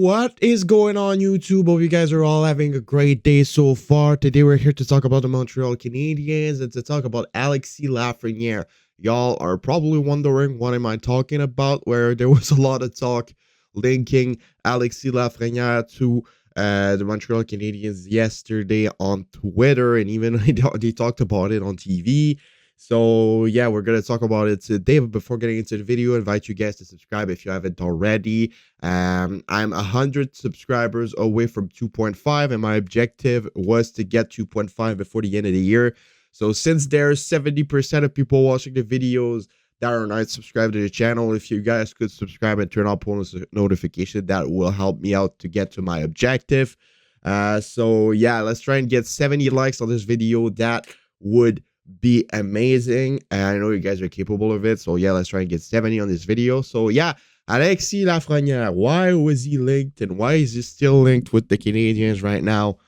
What is going on, YouTube? Hope you guys are all having a great day so far. Today we're here to talk about the Montreal Canadiens and to talk about Alexis Lafreniere. Y'all are probably wondering what am I talking about, where there was a lot of talk linking Alexis Lafreniere to the Montreal Canadiens yesterday on Twitter, and even they talked about it on TV. So yeah, we're gonna talk about it today. But before getting into the video, I invite you guys to subscribe if you haven't already. I'm 100 subscribers away from 2.5, and my objective was to get 2.5 before the end of the year. So since there's 70% of people watching the videos that are not subscribed to the channel, if you guys could subscribe and turn on post notification, that will help me out to get to my objective. So yeah, let's try and get 70 likes on this video. That would be amazing, and I know you guys are capable of it. So yeah, let's try and get 70 on this video. So yeah, Alexis Lafreniere, why was he linked, and why is he still linked with the Canadiens right now?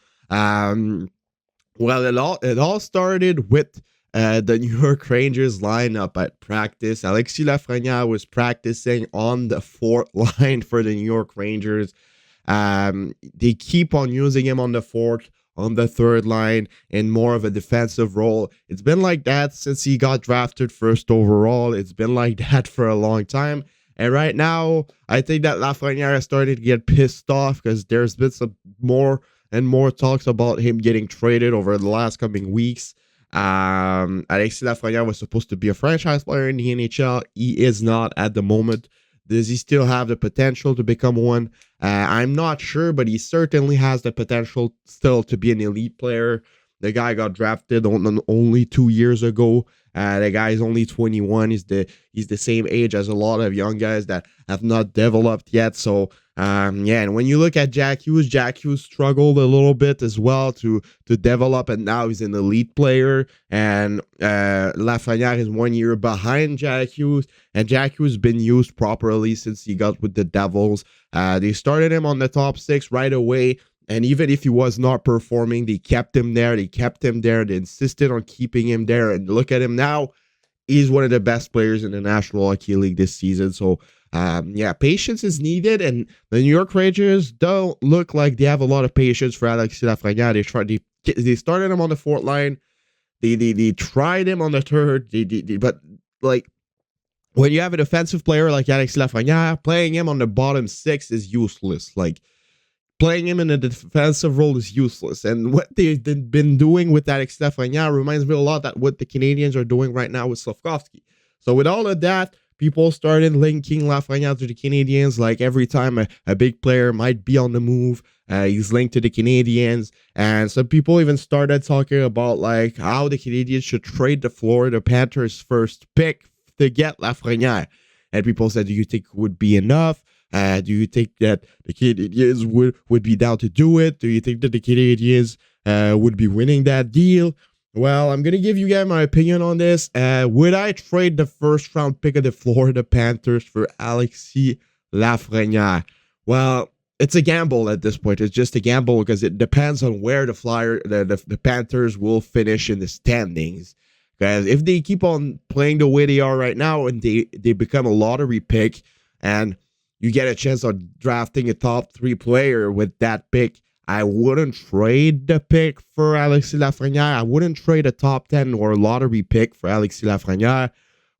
Well, it all started with the New York Rangers lineup at practice. Alexis Lafreniere was practicing on the fourth line for the New York Rangers. They keep on using him on the fourth, on the third line, in more of a defensive role. It's been like that since he got drafted first overall. It's been like that for a long time. And right now, I think that Lafreniere is starting to get pissed off because there's been some more and more talks about him getting traded over the last coming weeks. Alexis Lafreniere was supposed to be a franchise player in the NHL. He is not at the moment. Does he still have the potential to become one? I'm not sure, but he certainly has the potential still to be an elite player. The guy got drafted only 2 years ago. The guy is only 21. He's the same age as a lot of young guys that have not developed yet. So yeah, and when you look at Jack Hughes struggled a little bit as well to develop, and now he's an elite player. And Lafreniere is 1 year behind Jack Hughes, and Jack Hughes has been used properly since he got with the Devils. They started him on the top six right away. And even if he was not performing, they kept him there. They insisted on keeping him there. And look at him now. He's one of the best players in the National Hockey League this season. So, yeah, patience is needed. And the New York Rangers don't look like they have a lot of patience for Alexis Lafreniere. They started him on the fourth line. They tried him on the third. But, like, when you have a defensive player like Alexis Lafreniere, playing him on the bottom six is useless. Like, playing him in a defensive role is useless. And what they've been doing with Alexis Lafreniere reminds me a lot of what the Canadiens are doing right now with Slafkovsky. So with all of that, people started linking Lafreniere to the Canadiens. Like every time a big player might be on the move, he's linked to the Canadiens. And some people even started talking about like how the Canadiens should trade the Florida Panthers' first pick to get Lafreniere. And people said, do you think it would be enough? Do you think that the Canadiens would be down to do it? Do you think that the Canadiens would be winning that deal? Well, I'm going to give you guys my opinion on this. Would I trade the first round pick of the Florida Panthers for Alexis Lafreniere? Well, it's a gamble at this point. It's just a gamble because it depends on where the Panthers will finish in the standings. Because if they keep on playing the way they are right now and they become a lottery pick and you get a chance on drafting a top 3 player with that pick, I wouldn't trade the pick for Alexis Lafreniere. I wouldn't trade a top 10 or lottery pick for Alexis Lafreniere.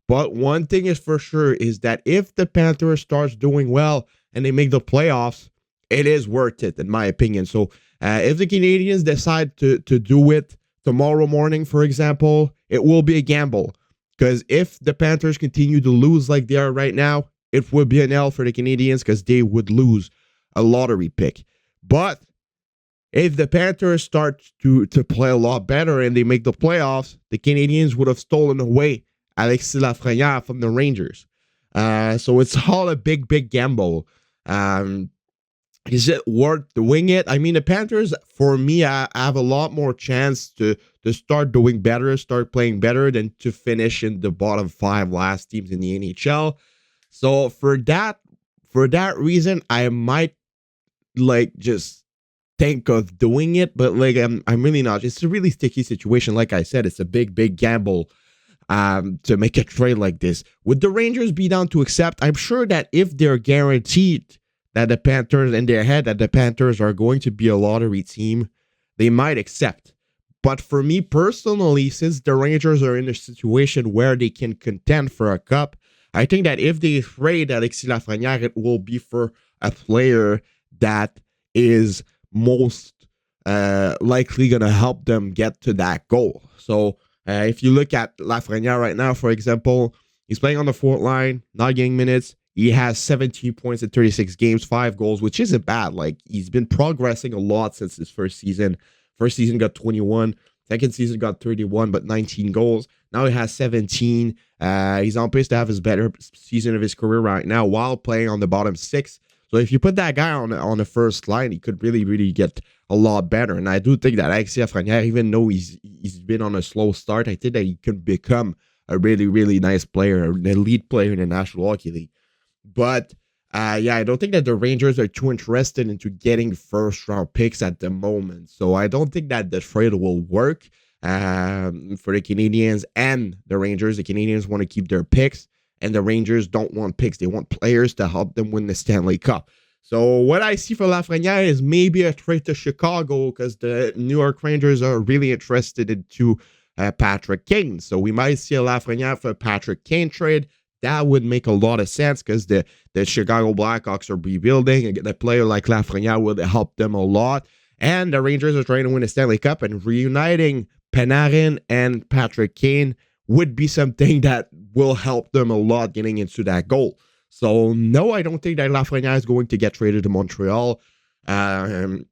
But one thing is for sure is that if the Panthers starts doing well and they make the playoffs, it is worth it, in my opinion. So if the Canadiens decide to do it tomorrow morning, for example, it will be a gamble. Because if the Panthers continue to lose like they are right now, it would be an L for the Canadiens because they would lose a lottery pick. But if the Panthers start to play a lot better and they make the playoffs, the Canadiens would have stolen away Alexis Lafreniere from the Rangers. So it's all a big gamble. Is it worth doing it? I mean, the Panthers, for me, I have a lot more chance to start doing better, start playing better than to finish in the bottom 5 last teams in the NHL. So for that reason, I might like just think of doing it, but like I'm really not. It's a really sticky situation. Like I said, it's a big gamble to make a trade like this. Would the Rangers be down to accept? I'm sure that if they're guaranteed that the Panthers, in their head, that the Panthers are going to be a lottery team, they might accept. But for me personally, since the Rangers are in a situation where they can contend for a cup, I think that if they trade Alexis Lafreniere, it will be for a player that is most likely going to help them get to that goal. So if you look at Lafreniere right now, for example, he's playing on the fourth line, not getting minutes. He has 17 points in 36 games, 5 goals, which isn't bad. Like, he's been progressing a lot since his first season. First season got 21. Second season got 31, but 19 goals. Now he has 17. He's on pace to have his better season of his career right now while playing on the bottom 6. So if you put that guy on the first line, he could really get a lot better. And I do think that Alexis Lafreniere, even though he's been on a slow start, I think that he could become a really nice player, an elite player in the National Hockey League. But yeah, I don't think that the Rangers are too interested into getting first-round picks at the moment. So I don't think that the trade will work for the Canadiens and the Rangers. The Canadiens want to keep their picks, and the Rangers don't want picks. They want players to help them win the Stanley Cup. So what I see for Lafreniere is maybe a trade to Chicago, because the New York Rangers are really interested into Patrick Kane. So we might see a Lafreniere for a Patrick Kane trade. That would make a lot of sense, because the Chicago Blackhawks are rebuilding, and a player like Lafreniere would help them a lot. And the Rangers are trying to win a Stanley Cup, and reuniting Panarin and Patrick Kane would be something that will help them a lot getting into that goal. So no, I don't think that Lafreniere is going to get traded to Montreal. No,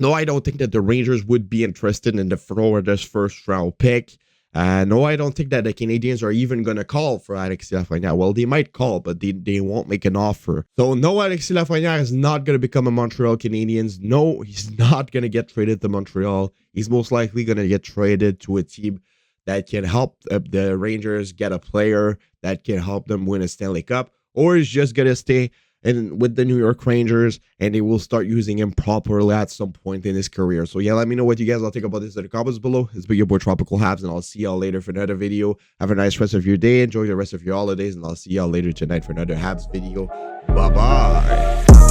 I don't think that the Rangers would be interested in the Florida's first-round pick. No, I don't think that the Canadiens are even going to call for Alexis Lafreniere. Well, they might call, but they won't make an offer. So no, Alexis Lafreniere is not going to become a Montreal Canadiens. No, he's not going to get traded to Montreal. He's most likely going to get traded to a team that can help the Rangers get a player that can help them win a Stanley Cup, or is just going to stay with the New York Rangers, and they will start using him properly at some point in his career. So yeah, let me know what you guys all think about this in the comments below. It's been your boy Tropical Habs, and I'll see y'all later for another video. Have a nice rest of your day. Enjoy the rest of your holidays, and I'll see y'all later tonight for another Habs video. Bye-bye.